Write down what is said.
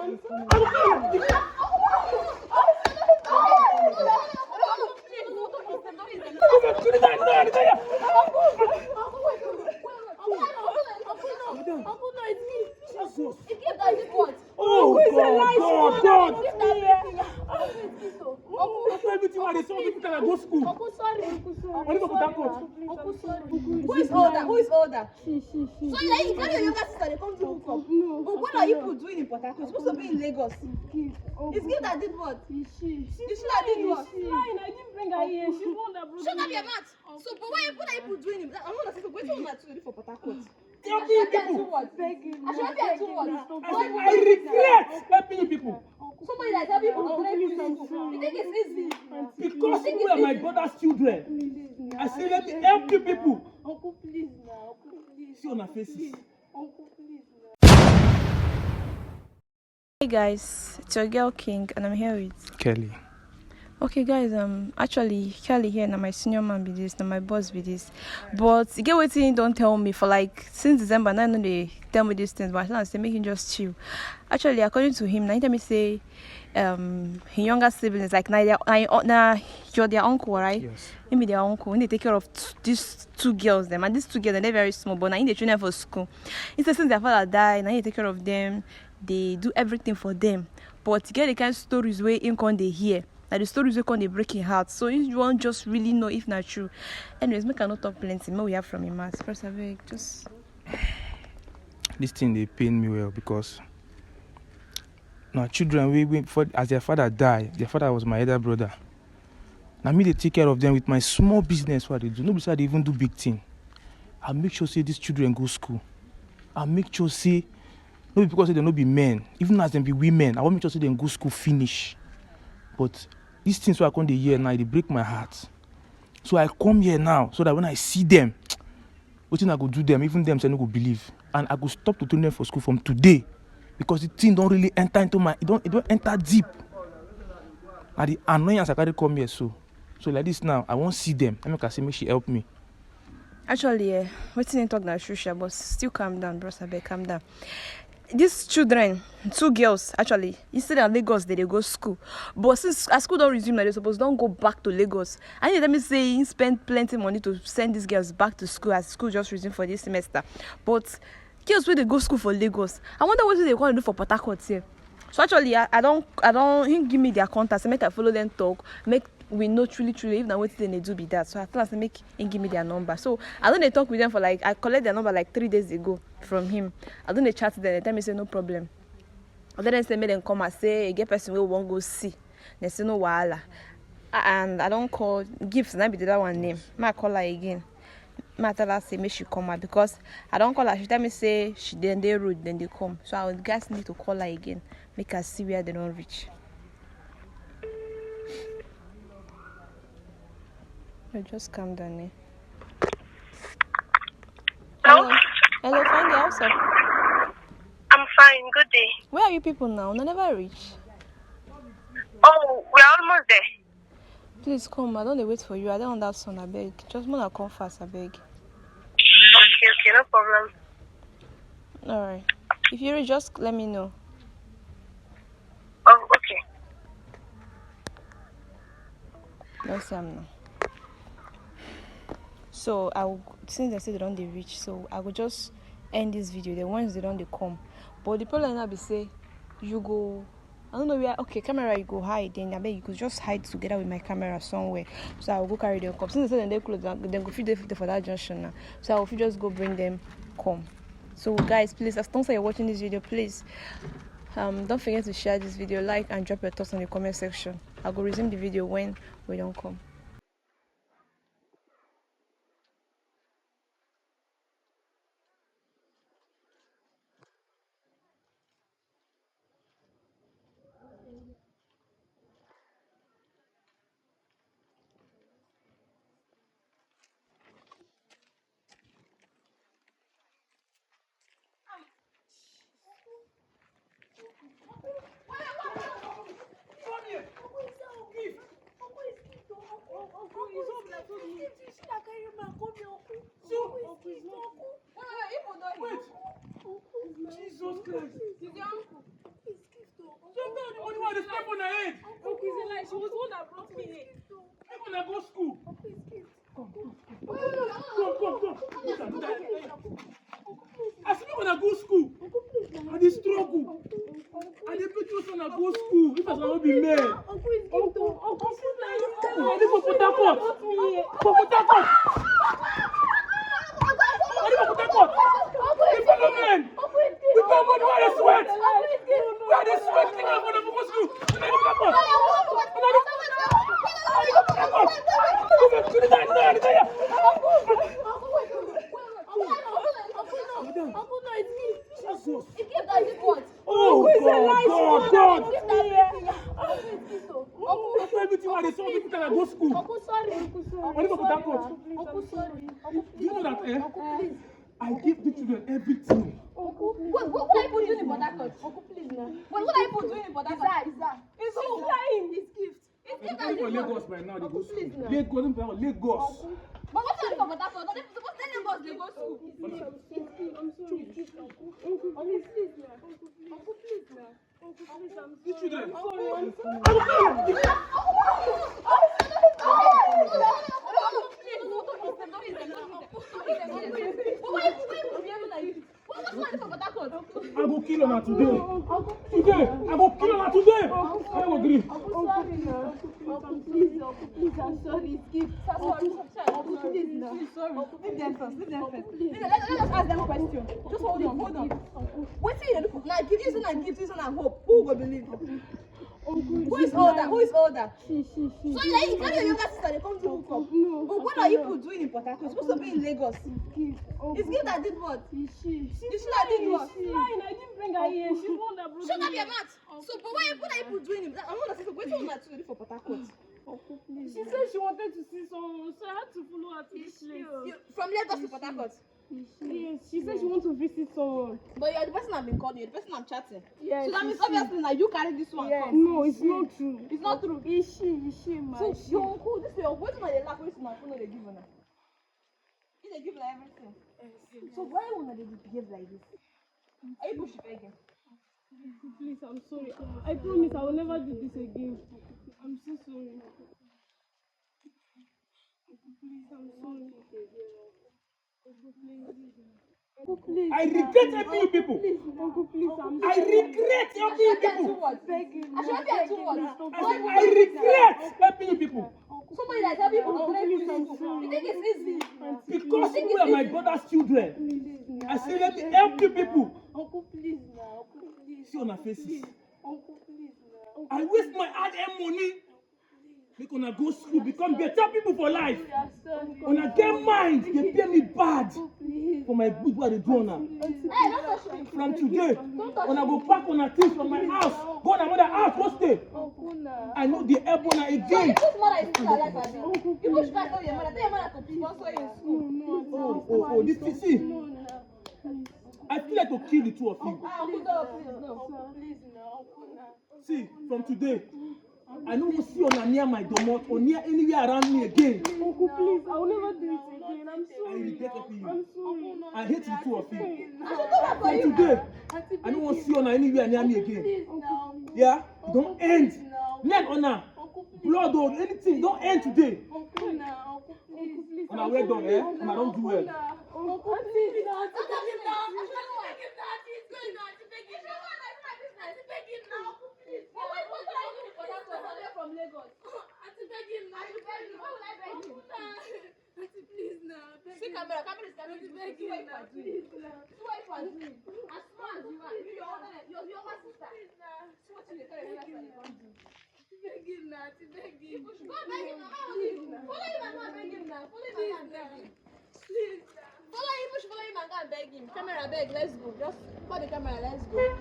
Oh, God. Everything I saw, people can go school. Uncle, sorry. Who is older? She. So you tell your younger sister they come to hookup? No. But what are you people doing in Port Harcourt? You're supposed to be in Lagos. It's Gift that did what? She. It's she that did what? She's lying. I didn't bring her here. She's one that brought Shut me up your here. mouth. So, but what are you people doing? I'm not saying wait till not to do for Port Harcourt. Helping people. Begging. I should help you do what? I regret helping people. Somebody that's helping people to play music. You think it's easy? Because you are my brother's children. I say let me help you people. Uncle, please now. Uncle, please. See on our faces. Uncle, please now. Hey guys, it's your girl King and I'm here with Kelly. Okay guys, actually Kelly here now my senior man be this, now my boss be this. But you get what you don't tell me for like since December, now I know they tell me these things, but I say make him just chill. Actually, according to him, now he tell me say his younger siblings like now you're their uncle, right? Yes. Him be their uncle. When they take care of these two girls, them and these two girls, they're very small, but now they train them for school. He said since their father died, now he take care of them. They do everything for them. But to get the kind of stories where him can they hear, like the stories where can they break his heart. So if you want just really know if not true. Anyways, make I not talk plenty. More we have from him mouth. First of all, just This thing they pain me well because now children we for as their father died, their father was my elder brother. Now me they take care of them with my small business what they do. Nobody said they even do big thing. I make sure say these children go school. I make sure say no be because they don't be men, even as them be women. I want me to say them go school finish. But these things I come the year now, they break my heart. So I come here now so that when I see them, what thing I go do them, even them say no go believe. And I go stop to train them for school from today. Because the thing don't really enter into it don't enter deep. And the annoyance I carry come here so like this now, I won't see them. I make her say make she help me. actually what's in talk now, Shusha, but still calm down, bros. I beg, calm down. These children, two girls, actually, instead of Lagos, they go school. But since a school don't resume, they suppose don't go back to Lagos. And you let me say, he spend plenty money to send these girls back to school as school just resume for this semester. But girls where they go school for Lagos, I wonder what they want to do for Port Harcourt here. So actually, I don't. He give me their contacts. I make I follow them talk. Make we know truly if now what they do be that. So I tell us to make him give me their number. So I don't they talk with them for like I collect their number like 3 days ago from him. I don't they chat to them. They tell me say no problem. And then they say make them come and say get person we won't go see. They say no wahala. And I don't call gifts. And I be the other one name. I call her again. I tell her say make she come out because I don't call her. She tell me say she then they rude then they come. So I would guys need to call her again. Make her see where they don't reach. You just calm down, eh? Hello? Hello, find the house up. I'm fine. Good day. Where are you people now? I never reach. Oh, we're almost there. Please come. I don't wait for you. I don't want that son. I beg. Just wanna come fast. I beg. Okay, no problem. All right. If you reach, just let me know. Oh, okay. No, Sam. No. So since they say they don't reach, so I will just end this video. The ones they don't come, but the problem now be say you go. I don't know where. Okay, camera you go hide. Then I bet you could just hide together with my camera somewhere. So I will go carry them come. Since they say they close, then go feed them for that junction now. So I will just go bring them come. So guys, please, as long as you're watching this video, please don't forget to share this video, like and drop your thoughts in the comment section. I'll go resume the video when we don't come. She was the one that brought me here. Make una go school. Come. I said make una go school. I dey struggle. I dey pay you una go school. If I no be man. Uncle is gift. Uncle, she's like, I dey for Port Harcourt. For Port Harcourt. I dey for Port Harcourt. The fellow men. We go money where they sweat. Where they sweat. Think I'm gonna go school. I dey for Port Harcourt. Oh God! After everything I saw people that go school. Uncle, sorry. When you go to that court, Uncle, sorry. do you know that I give the children everything. What are you doing in Port Harcourt? Uncle, please now. What are you doing in Port Harcourt? Is that? It's so flying. It's gift. It's gift They're and for this Lagos one. by now. They go school. Please now. Lagos. But what's on for Port Harcourt? They're supposed to tell Lagos they go school. I'm sorry. Uncle, please now. Uncle, please now. Uncle, please, I'm These sorry. children. I'm sorry. I go kill her today. Today, I go kill her today. I don't agree. Uncle, please, I'm sorry. It's gift. Uncle, please now. Leave them first. Let us ask them a question. Just hold on. Wait till you look. Now, give you some gifts and hope. Who will believe? Who is older? She. So you tell your younger sister they come to hookup. No. But what are you people doing in Port Harcourt? You're supposed to be in Lagos. It's gift that did what? She. It's that did what? She's lying. I didn't bring her here. She's the one that brought Shut me up your here. mouth. So, but what are you people doing? I want to say, wait till you're doing for Port Harcourt. She said she wanted to see someone, so I had to follow her to this place. From Lagos to Port Harcourt. Yes, she said she wants to visit someone. But you're the person I've been calling, you're the person I'm chatting. Yes, So that means obviously now you carry this one. Yes. No, it's not true. It's not true. Is she, my So she. your uncle, this is your waiting on the laugh, waiting on the give her. They give like everything. So why would they behave like this? Are you pushing again? Please, I'm sorry. I promise I will never do this again. I'm so sorry. Please, I'm sorry. Uncle, please. I regret helping you people. Uncle, please, I'm I sorry. regret helping you people. Begging. I should have two words. I regret helping you people. Somebody that tell people to play Please, with I'm you. sorry. You think it's easy? Because you are my brother's children. I say let me help you people. Uncle, please now. Uncle, please. See on her faces. Uncle, please now. I waste my hard-earned money. Make una go school, become better people for life. Una get mind, they pay me bad for my good what they do on her. Hey, don't touch me. From today, when I go pack on her things from my house, go to another house, go stay. I know the help on her So again. if this mother is still alive, Abi, you push back on your mother. Tell your mother to sponsor you in school. Oh, this is see. I feel like to kill the two of you. Uncle, no, please, no. See, from today, I don't want to see on near my domot or near anywhere around me again. Uncle, please, I will never do it again. I'm I sorry. regret helping you. I'm sorry. I hate the two of you. That's for From you. today, I don't want to see on anywhere near me again. Yeah? It don't end. Leg on her. Blood or anything. Don't end today. And I well done, eh? And I don't do well. From Lagos. See camera is coming. See what you are doing. As smart as you are, your sister. See what you tell your sister. Go beg him now. Follow him and go and beg him now. Follow him and go and beg him. Follow him and go and beg him. Camera beg, let's go. Just call the camera, let's go.